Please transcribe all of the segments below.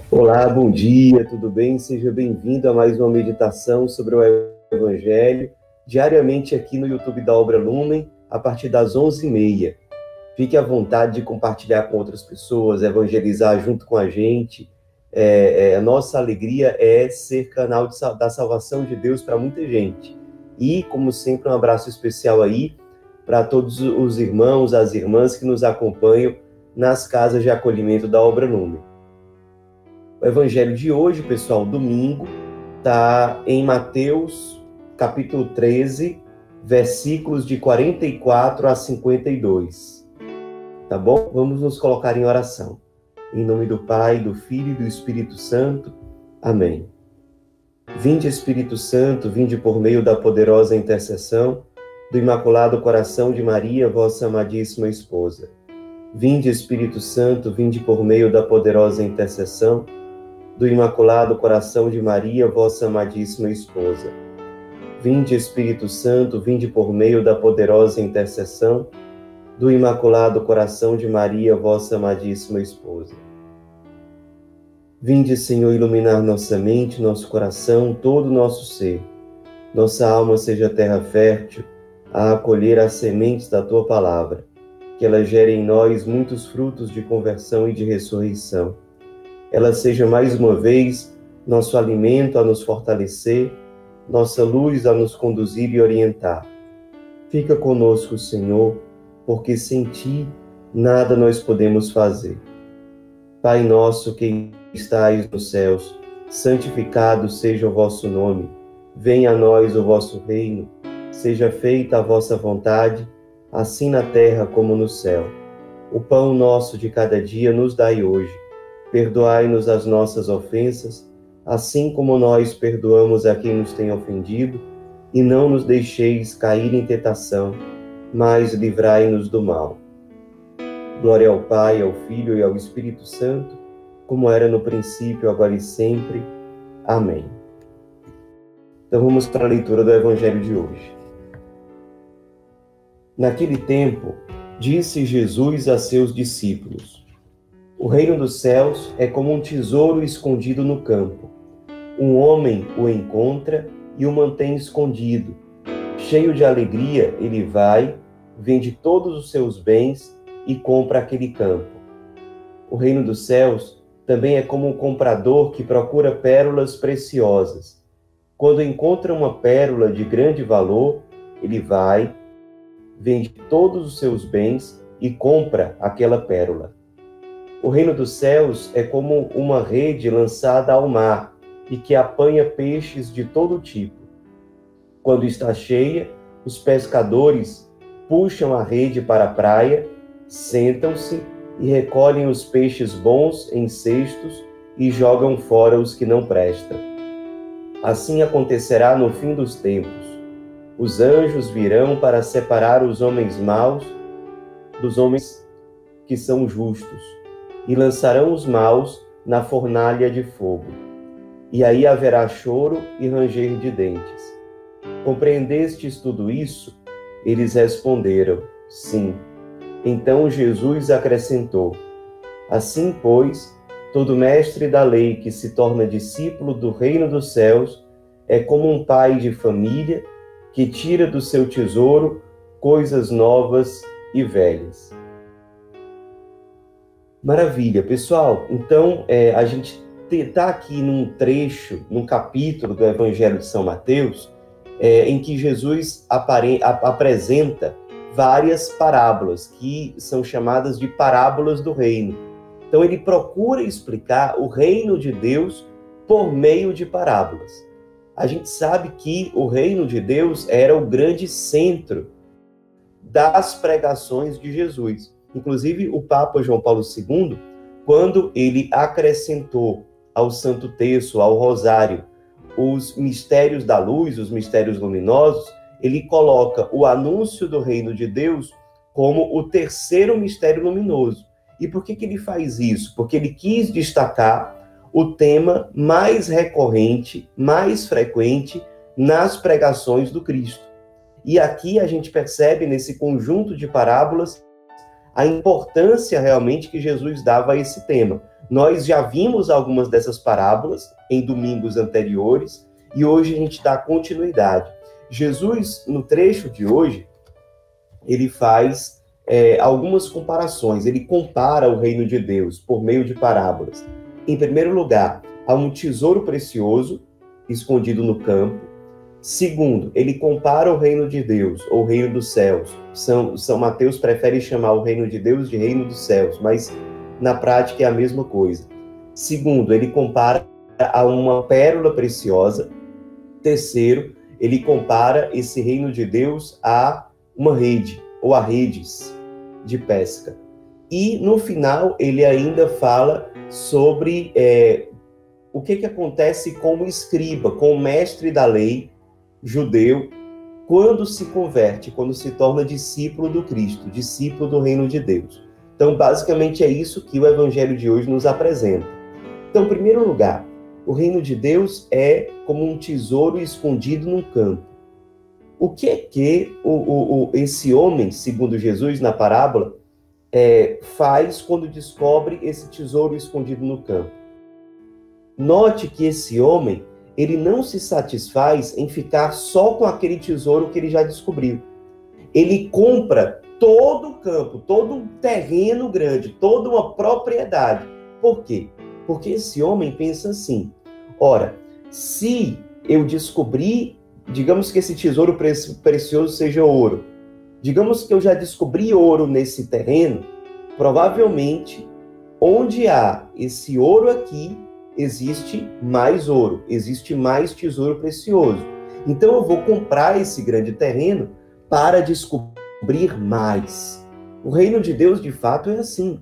Olá, bom dia, tudo bem? Seja bem-vindo a mais uma meditação sobre o Evangelho, diariamente aqui no YouTube da Obra Lumen, a partir das 11h30. Fique à vontade de compartilhar com outras pessoas, evangelizar junto com a gente. A nossa alegria é ser canal da salvação de Deus para muita gente. E, como sempre, um abraço especial aí para todos os irmãos, as irmãs que nos acompanham nas casas de acolhimento da Obra Lumen. O evangelho de hoje, pessoal, domingo, está em Mateus, capítulo 13, versículos de 44 a 52. Tá bom? Vamos nos colocar em oração. Em nome do Pai, do Filho e do Espírito Santo. Amém. Vinde, Espírito Santo, vinde por meio da poderosa intercessão do Imaculado Coração de Maria, vossa amadíssima esposa. Vinde, Espírito Santo, vinde por meio da poderosa intercessão do Imaculado Coração de Maria, vossa amadíssima esposa. Vinde, Espírito Santo, vinde por meio da poderosa intercessão do Imaculado Coração de Maria, vossa amadíssima esposa. Vinde, Senhor, iluminar nossa mente, nosso coração, todo o nosso ser. Nossa alma seja terra fértil a acolher as sementes da Tua palavra, que ela gere em nós muitos frutos de conversão e de ressurreição. Ela seja mais uma vez nosso alimento a nos fortalecer, nossa luz a nos conduzir e orientar. Fica conosco, Senhor, porque sem Ti nada nós podemos fazer. Pai nosso que estais nos céus, santificado seja o vosso nome. Venha a nós o vosso reino. Seja feita a vossa vontade, assim na terra como no céu. O pão nosso de cada dia nos dai hoje. Perdoai-nos as nossas ofensas, assim como nós perdoamos a quem nos tem ofendido, e não nos deixeis cair em tentação, mas livrai-nos do mal. Glória ao Pai, ao Filho e ao Espírito Santo, como era no princípio, agora e sempre. Amém. Então vamos para a leitura do Evangelho de hoje. Naquele tempo, disse Jesus a seus discípulos: o reino dos céus é como um tesouro escondido no campo. Um homem o encontra e o mantém escondido. Cheio de alegria, ele vai, vende todos os seus bens e compra aquele campo. O reino dos céus também é como um comprador que procura pérolas preciosas. Quando encontra uma pérola de grande valor, ele vai, vende todos os seus bens e compra aquela pérola. O reino dos céus é como uma rede lançada ao mar e que apanha peixes de todo tipo. Quando está cheia, os pescadores puxam a rede para a praia, sentam-se e recolhem os peixes bons em cestos e jogam fora os que não prestam. Assim acontecerá no fim dos tempos. Os anjos virão para separar os homens maus dos homens que são justos, e lançarão os maus na fornalha de fogo. E aí haverá choro e ranger de dentes. Compreendestes tudo isso? Eles responderam: sim. Então Jesus acrescentou: assim, pois, todo mestre da lei que se torna discípulo do reino dos céus é como um pai de família que tira do seu tesouro coisas novas e velhas. Maravilha, pessoal. Então, a gente está aqui num trecho, num capítulo do Evangelho de São Mateus, em que Jesus apresenta várias parábolas, que são chamadas de parábolas do reino. Então, ele procura explicar o reino de Deus por meio de parábolas. A gente sabe que o reino de Deus era o grande centro das pregações de Jesus. Inclusive, o Papa João Paulo II, quando ele acrescentou ao Santo Terço, ao Rosário, os mistérios da luz, os mistérios luminosos, ele coloca o anúncio do reino de Deus como o terceiro mistério luminoso. E por que ele faz isso? Porque ele quis destacar o tema mais recorrente, mais frequente nas pregações do Cristo. E aqui a gente percebe, nesse conjunto de parábolas, a importância realmente que Jesus dava a esse tema. Nós já vimos algumas dessas parábolas em domingos anteriores e hoje a gente dá continuidade. Jesus, no trecho de hoje, ele faz algumas comparações, ele compara o reino de Deus por meio de parábolas. Em primeiro lugar, há um tesouro precioso escondido no campo. Segundo, ele compara o reino de Deus, ou o reino dos céus. São Mateus prefere chamar o reino de Deus de reino dos céus, mas na prática é a mesma coisa. Segundo, ele compara a uma pérola preciosa. Terceiro, ele compara esse reino de Deus a uma rede, ou a redes de pesca. E, no final, ele ainda fala sobre o que acontece com o escriba, com o mestre da lei judeu, quando se converte, quando se torna discípulo do Cristo, discípulo do reino de Deus. Então, basicamente, é isso que o Evangelho de hoje nos apresenta. Então, em primeiro lugar, o reino de Deus é como um tesouro escondido num campo. O que é que esse homem, segundo Jesus na parábola, faz quando descobre esse tesouro escondido no campo? Note que esse homem, ele não se satisfaz em ficar só com aquele tesouro que ele já descobriu. Ele compra todo o campo, todo um terreno grande, toda uma propriedade. Por quê? Porque esse homem pensa assim: ora, se eu descobrir, digamos que esse tesouro precioso seja ouro, digamos que eu já descobri ouro nesse terreno, provavelmente, onde há esse ouro aqui, existe mais ouro, existe mais tesouro precioso. Então eu vou comprar esse grande terreno para descobrir mais. O reino de Deus, de fato, é assim.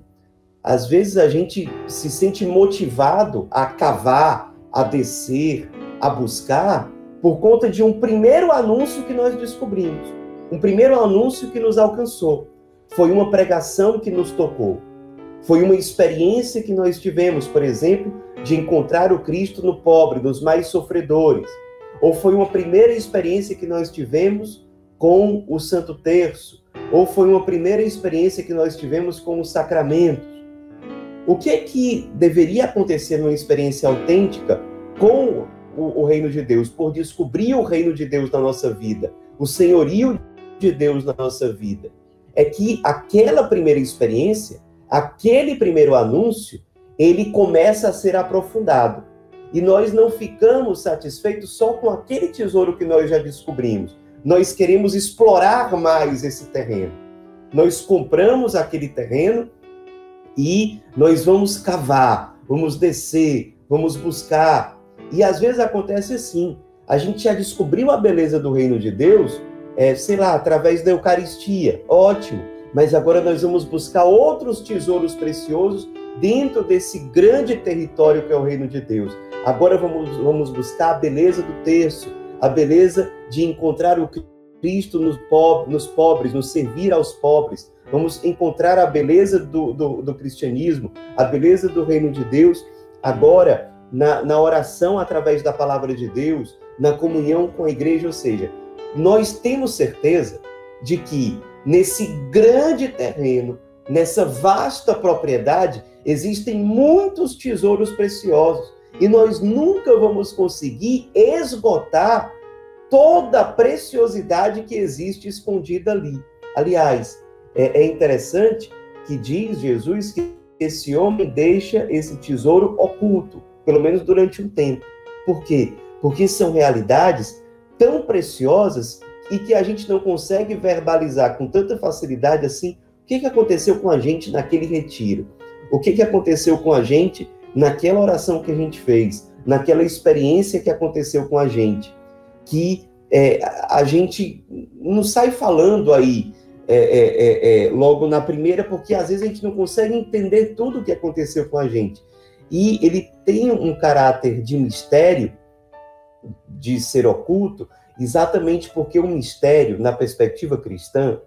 Às vezes a gente se sente motivado a cavar, a descer, a buscar, por conta de um primeiro anúncio que nós descobrimos. Um primeiro anúncio que nos alcançou. Foi uma pregação que nos tocou. Foi uma experiência que nós tivemos, por exemplo, de encontrar o Cristo no pobre, nos mais sofredores. Ou foi uma primeira experiência que nós tivemos com o Santo Terço. Ou foi uma primeira experiência que nós tivemos com os sacramentos. O que é que deveria acontecer numa experiência autêntica com o reino de Deus? Por descobrir o reino de Deus na nossa vida, o senhorio de Deus na nossa vida. É que aquela primeira experiência, aquele primeiro anúncio, ele começa a ser aprofundado. E nós não ficamos satisfeitos só com aquele tesouro que nós já descobrimos. Nós queremos explorar mais esse terreno. Nós compramos aquele terreno e nós vamos cavar, vamos descer, vamos buscar. E às vezes acontece assim, a gente já descobriu a beleza do reino de Deus, sei lá, através da Eucaristia, ótimo, mas agora nós vamos buscar outros tesouros preciosos dentro desse grande território que é o reino de Deus. Agora vamos buscar a beleza do terço, a beleza de encontrar o Cristo nos pobres, nos servir aos pobres. Vamos encontrar a beleza do cristianismo, a beleza do reino de Deus, agora na oração através da palavra de Deus, na comunhão com a igreja. Ou seja, nós temos certeza de que nesse grande terreno, nessa vasta propriedade, existem muitos tesouros preciosos e nós nunca vamos conseguir esgotar toda a preciosidade que existe escondida ali. Aliás, é interessante que diz Jesus que esse homem deixa esse tesouro oculto, pelo menos durante um tempo. Por quê? Porque são realidades tão preciosas e que a gente não consegue verbalizar com tanta facilidade assim. O que aconteceu com a gente naquele retiro? O que aconteceu com a gente naquela oração que a gente fez? Naquela experiência que aconteceu com a gente? Que a gente não sai falando aí logo na primeira, porque às vezes a gente não consegue entender tudo o que aconteceu com a gente. E ele tem um caráter de mistério, de ser oculto, exatamente porque o mistério, na perspectiva cristã,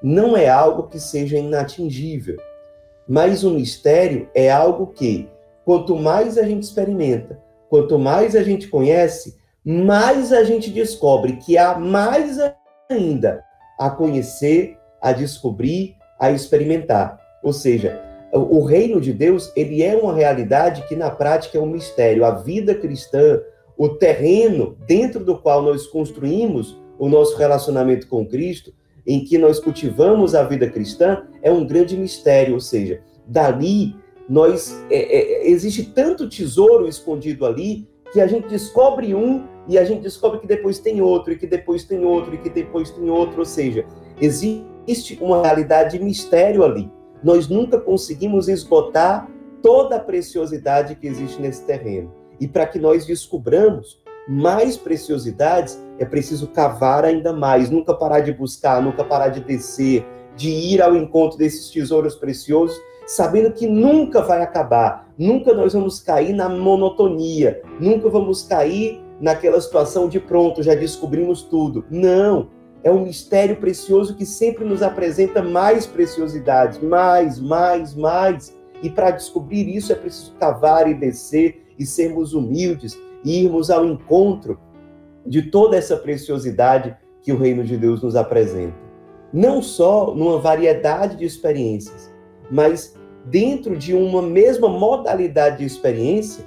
não é algo que seja inatingível, mas o mistério é algo que, quanto mais a gente experimenta, quanto mais a gente conhece, mais a gente descobre que há mais ainda a conhecer, a descobrir, a experimentar. Ou seja, o reino de Deus, ele é uma realidade que na prática é um mistério. A vida cristã, o terreno dentro do qual nós construímos o nosso relacionamento com Cristo, em que nós cultivamos a vida cristã, é um grande mistério. Ou seja, dali existe tanto tesouro escondido ali que a gente descobre um e a gente descobre que depois tem outro, e que depois tem outro, e que depois tem outro. Ou seja, existe uma realidade de mistério ali. Nós nunca conseguimos esgotar toda a preciosidade que existe nesse terreno. E para que nós descubramos mais preciosidades, é preciso cavar ainda mais, nunca parar de buscar, nunca parar de descer, de ir ao encontro desses tesouros preciosos, sabendo que nunca vai acabar, nunca nós vamos cair na monotonia, nunca vamos cair naquela situação de pronto, já descobrimos tudo. Não, é um mistério precioso que sempre nos apresenta mais preciosidades, mais. E para descobrir isso é preciso cavar e descer e sermos humildes e irmos ao encontro de toda essa preciosidade que o reino de Deus nos apresenta. Não só numa variedade de experiências, mas dentro de uma mesma modalidade de experiência,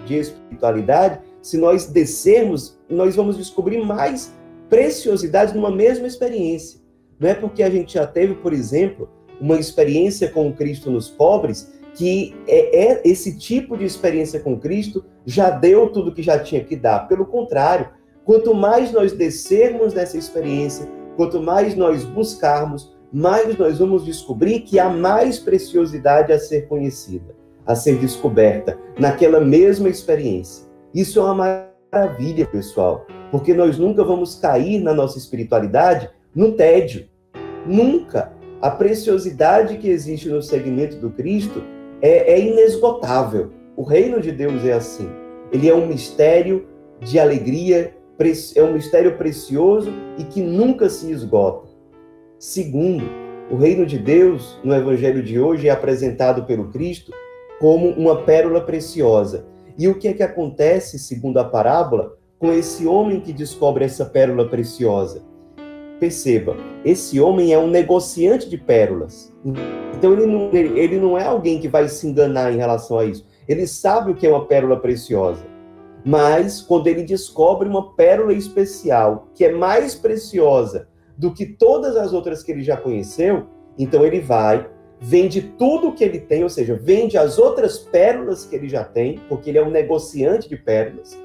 de espiritualidade, se nós descermos, nós vamos descobrir mais preciosidade numa mesma experiência. Não é porque a gente já teve, por exemplo, uma experiência com Cristo nos pobres, que esse tipo de experiência com Cristo já deu tudo que já tinha que dar. Pelo contrário, quanto mais nós descermos nessa experiência, quanto mais nós buscarmos, mais nós vamos descobrir que há mais preciosidade a ser conhecida, a ser descoberta naquela mesma experiência. Isso é uma maravilha, pessoal, porque nós nunca vamos cair na nossa espiritualidade no tédio. Nunca. A preciosidade que existe no segmento do Cristo é inesgotável. O reino de Deus é assim. Ele é um mistério de alegria, é um mistério precioso e que nunca se esgota. Segundo, o reino de Deus, no evangelho de hoje, é apresentado pelo Cristo como uma pérola preciosa. E o que é que acontece, segundo a parábola, com esse homem que descobre essa pérola preciosa? Perceba, esse homem é um negociante de pérolas. Então ele não é alguém que vai se enganar em relação a isso. Ele sabe o que é uma pérola preciosa. Mas quando ele descobre uma pérola especial, que é mais preciosa do que todas as outras que ele já conheceu, então ele vai, vende tudo o que ele tem, ou seja, vende as outras pérolas que ele já tem, porque ele é um negociante de pérolas,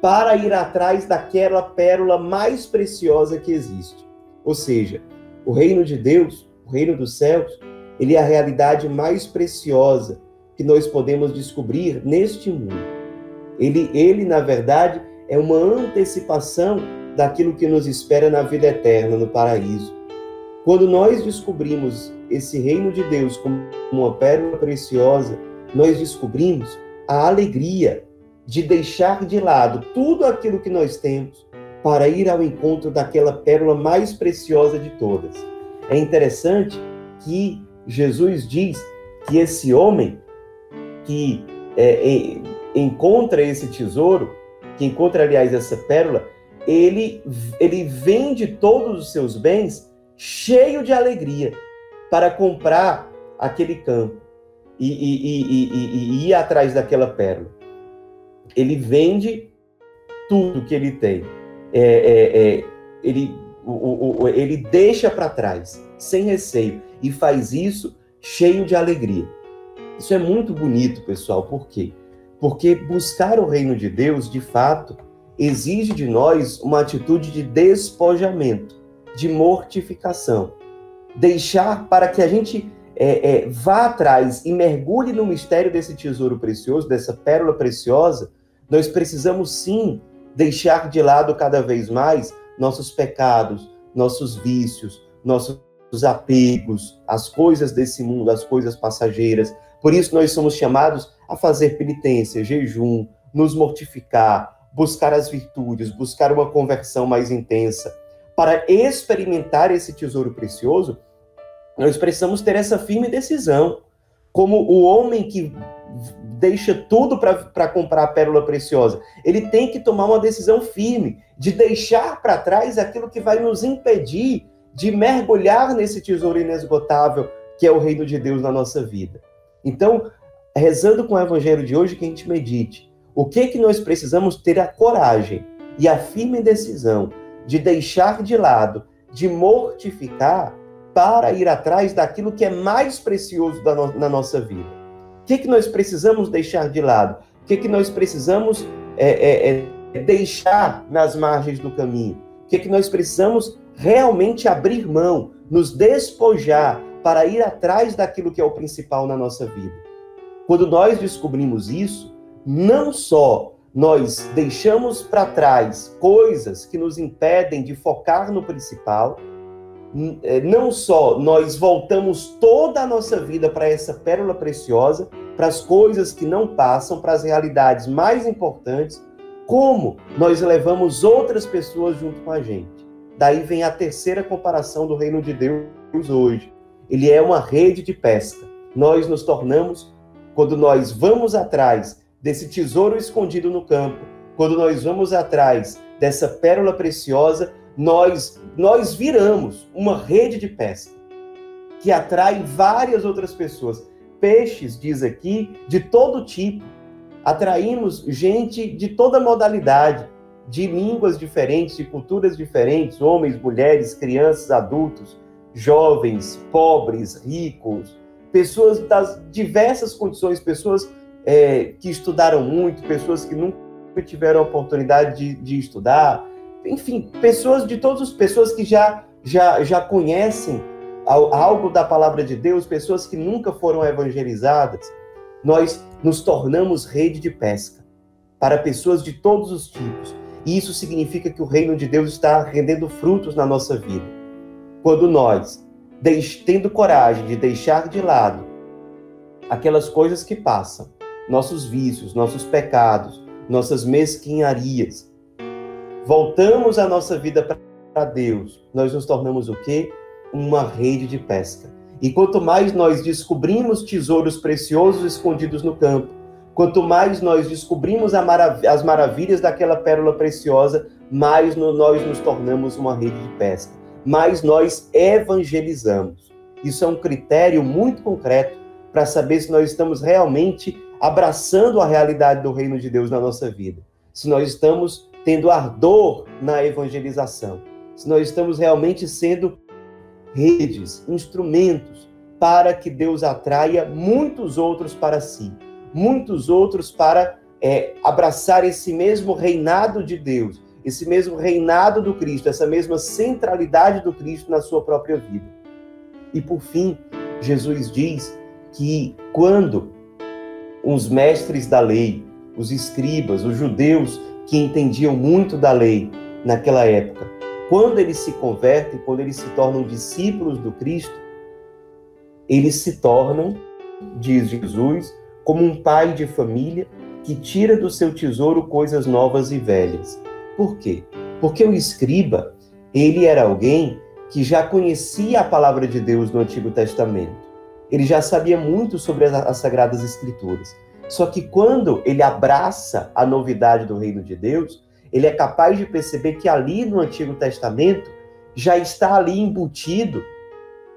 para ir atrás daquela pérola mais preciosa que existe. Ou seja, o reino de Deus, o reino dos céus, ele é a realidade mais preciosa que nós podemos descobrir neste mundo. Ele, na verdade, é uma antecipação daquilo que nos espera na vida eterna, no paraíso. Quando nós descobrimos esse reino de Deus como uma pérola preciosa, nós descobrimos a alegria de deixar de lado tudo aquilo que nós temos para ir ao encontro daquela pérola mais preciosa de todas. É interessante que Jesus diz que esse homem que encontra esse tesouro, que encontra, aliás, essa pérola, ele vende todos os seus bens cheio de alegria para comprar aquele campo e ir atrás daquela pérola. Ele vende tudo que ele tem. Ele deixa para trás, sem receio, e faz isso cheio de alegria. Isso é muito bonito, pessoal. Por quê? Porque buscar o reino de Deus, de fato, exige de nós uma atitude de despojamento, de mortificação. Deixar para que a gente vá atrás e mergulhe no mistério desse tesouro precioso, dessa pérola preciosa, nós precisamos sim deixar de lado cada vez mais nossos pecados, nossos vícios, nossos apegos, as coisas desse mundo, as coisas passageiras. Por isso nós somos chamados a fazer penitência, jejum, nos mortificar, buscar as virtudes, buscar uma conversão mais intensa. Para experimentar esse tesouro precioso, nós precisamos ter essa firme decisão. Como o homem que deixa tudo para comprar a pérola preciosa, ele tem que tomar uma decisão firme de deixar para trás aquilo que vai nos impedir de mergulhar nesse tesouro inesgotável que é o reino de Deus na nossa vida. Então, rezando com o evangelho de hoje, que a gente medite. O que nós precisamos ter a coragem e a firme decisão de deixar de lado, de mortificar, para ir atrás daquilo que é mais precioso na nossa vida. O que nós precisamos deixar de lado? O que nós precisamos deixar nas margens do caminho? O que nós precisamos realmente abrir mão, nos despojar para ir atrás daquilo que é o principal na nossa vida? Quando nós descobrimos isso, não só nós deixamos para trás coisas que nos impedem de focar no principal, não só nós voltamos toda a nossa vida para essa pérola preciosa, para as coisas que não passam, para as realidades mais importantes, como nós levamos outras pessoas junto com a gente. Daí vem a terceira comparação do reino de Deus hoje. Ele é uma rede de pesca. Nós nos tornamos, quando nós vamos atrás desse tesouro escondido no campo, quando nós vamos atrás dessa pérola preciosa, nós viramos uma rede de pesca que atrai várias outras pessoas. Peixes, diz aqui, de todo tipo. Atraímos gente de toda modalidade, de línguas diferentes, de culturas diferentes, homens, mulheres, crianças, adultos, jovens, pobres, ricos, pessoas das diversas condições, pessoas que estudaram muito, pessoas que nunca tiveram a oportunidade de estudar, enfim, pessoas de todas as pessoas que já conhecem algo da palavra de Deus, pessoas que nunca foram evangelizadas. Nós nos tornamos rede de pesca para pessoas de todos os tipos. E isso significa que o reino de Deus está rendendo frutos na nossa vida. Quando nós, tendo coragem de deixar de lado aquelas coisas que passam, nossos vícios, nossos pecados, nossas mesquinharias, voltamos a nossa vida para Deus, nós nos tornamos o quê? Uma rede de pesca. E quanto mais nós descobrimos tesouros preciosos escondidos no campo, quanto mais nós descobrimos as maravilhas daquela pérola preciosa, mais nós nos tornamos uma rede de pesca, mais nós evangelizamos. Isso é um critério muito concreto para saber se nós estamos realmente abraçando a realidade do reino de Deus na nossa vida, se nós estamos tendo ardor na evangelização, se nós estamos realmente sendo redes, instrumentos para que Deus atraia muitos outros para si, muitos outros para abraçar esse mesmo reinado de Deus, esse mesmo reinado do Cristo, essa mesma centralidade do Cristo na sua própria vida. E por fim, Jesus diz que quando os mestres da lei, os escribas, os judeus que entendiam muito da lei naquela época, quando eles se convertem, quando eles se tornam discípulos do Cristo, eles se tornam, diz Jesus, como um pai de família que tira do seu tesouro coisas novas e velhas. Por quê? Porque o escriba, ele era alguém que já conhecia a palavra de Deus no Antigo Testamento. Ele já sabia muito sobre as Sagradas Escrituras. Só que quando ele abraça a novidade do reino de Deus, ele é capaz de perceber que ali no Antigo Testamento já está ali embutido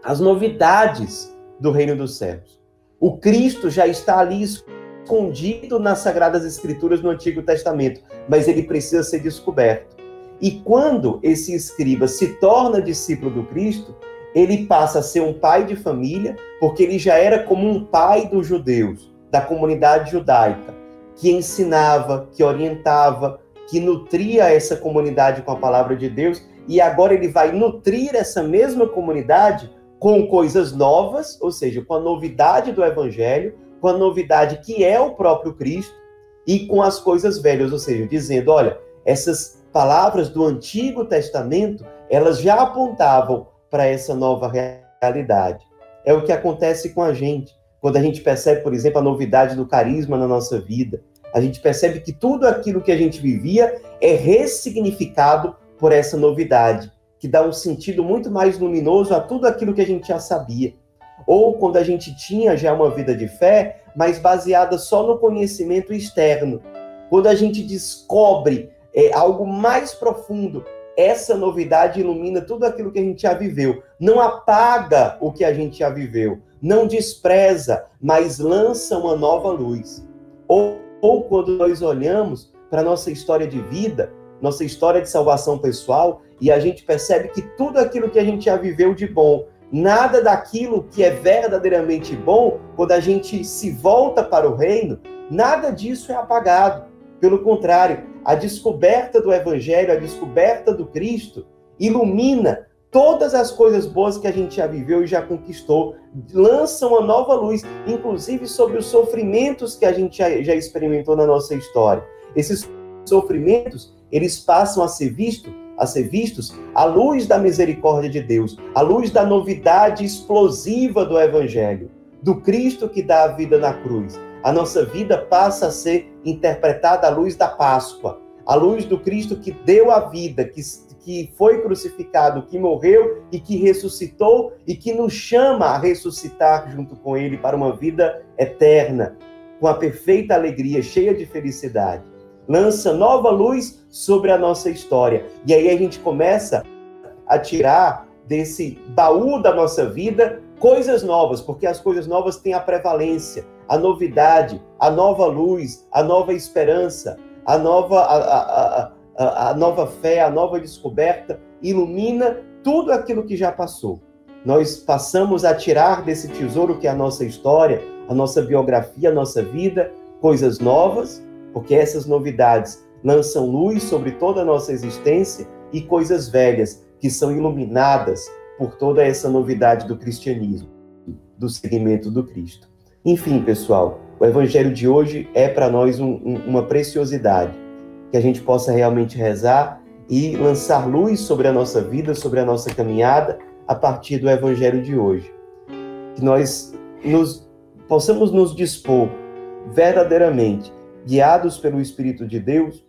as novidades do reino dos céus. O Cristo já está ali escondido nas Sagradas Escrituras no Antigo Testamento, mas ele precisa ser descoberto. E quando esse escriba se torna discípulo do Cristo, ele passa a ser um pai de família, porque ele já era como um pai dos judeus, da comunidade judaica, que ensinava, que orientava, que nutria essa comunidade com a palavra de Deus, e agora ele vai nutrir essa mesma comunidade com coisas novas, ou seja, com a novidade do Evangelho, com a novidade que é o próprio Cristo, e com as coisas velhas, ou seja, dizendo, olha, essas palavras do Antigo Testamento, elas já apontavam para essa nova realidade. É o que acontece com a gente, quando a gente percebe, por exemplo, a novidade do carisma na nossa vida. A gente percebe que tudo aquilo que a gente vivia é ressignificado por essa novidade, que dá um sentido muito mais luminoso a tudo aquilo que a gente já sabia. Ou quando a gente tinha já uma vida de fé, mas baseada só no conhecimento externo. Quando a gente descobre algo mais profundo essa novidade ilumina tudo aquilo que a gente já viveu. Não apaga o que a gente já viveu, não despreza, mas lança uma nova luz. Ou quando nós olhamos para a nossa história de vida, nossa história de salvação pessoal, e a gente percebe que tudo aquilo que a gente já viveu de bom, nada daquilo que é verdadeiramente bom, quando a gente se volta para o reino, nada disso é apagado. Pelo contrário, a descoberta do Evangelho, a descoberta do Cristo, ilumina todas as coisas boas que a gente já viveu e já conquistou, lança uma nova luz, inclusive sobre os sofrimentos que a gente já experimentou na nossa história. Esses sofrimentos, eles passam a ser vistos à luz da misericórdia de Deus, à luz da novidade explosiva do Evangelho, do Cristo que dá a vida na cruz. A nossa vida passa a ser interpretada à luz da Páscoa, à luz do Cristo que deu a vida, que foi crucificado, que morreu e que ressuscitou e que nos chama a ressuscitar junto com Ele para uma vida eterna, com a perfeita alegria, cheia de felicidade. Lança nova luz sobre a nossa história. E aí a gente começa a tirar desse baú da nossa vida coisas novas, porque as coisas novas têm a prevalência, a novidade, a nova luz, a nova esperança, a nova fé, a nova descoberta, ilumina tudo aquilo que já passou. Nós passamos a tirar desse tesouro que é a nossa história, a nossa biografia, a nossa vida, coisas novas, porque essas novidades lançam luz sobre toda a nossa existência, e coisas velhas que são iluminadas por toda essa novidade do cristianismo, do seguimento do Cristo. Enfim, pessoal, o Evangelho de hoje é para nós uma preciosidade, que a gente possa realmente rezar e lançar luz sobre a nossa vida, sobre a nossa caminhada, a partir do Evangelho de hoje. Que nós possamos nos dispor verdadeiramente, guiados pelo Espírito de Deus,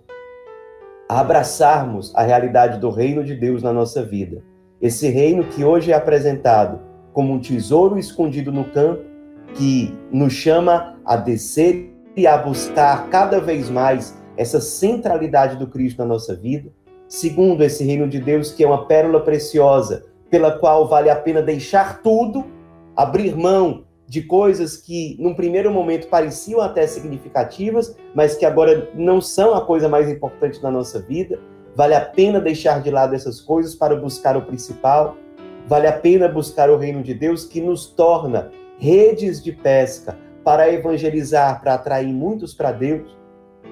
a abraçarmos a realidade do reino de Deus na nossa vida. Esse reino que hoje é apresentado como um tesouro escondido no campo, que nos chama a descer e a buscar cada vez mais essa centralidade do Cristo na nossa vida. Segundo, esse reino de Deus que é uma pérola preciosa, pela qual vale a pena deixar tudo, abrir mão de coisas que, num primeiro momento, pareciam até significativas, mas que agora não são a coisa mais importante na nossa vida. Vale a pena deixar de lado essas coisas para buscar o principal. Vale a pena buscar o reino de Deus, que nos torna redes de pesca para evangelizar, para atrair muitos para Deus.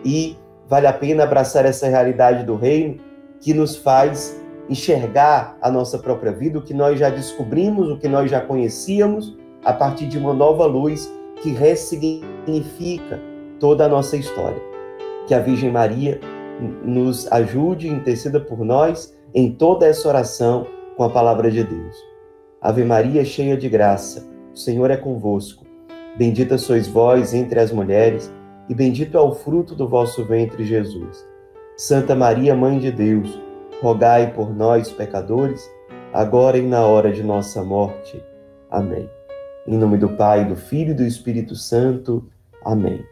E vale a pena abraçar essa realidade do reino, que nos faz enxergar a nossa própria vida, o que nós já descobrimos, o que nós já conhecíamos, a partir de uma nova luz que ressignifica toda a nossa história. Que a Virgem Maria nos ajude e interceda por nós em toda essa oração com a palavra de Deus. Ave Maria, cheia de graça, o Senhor é convosco. Bendita sois vós entre as mulheres, e bendito é o fruto do vosso ventre, Jesus. Santa Maria, Mãe de Deus, rogai por nós, pecadores, agora e na hora de nossa morte. Amém. Em nome do Pai, do Filho e do Espírito Santo. Amém.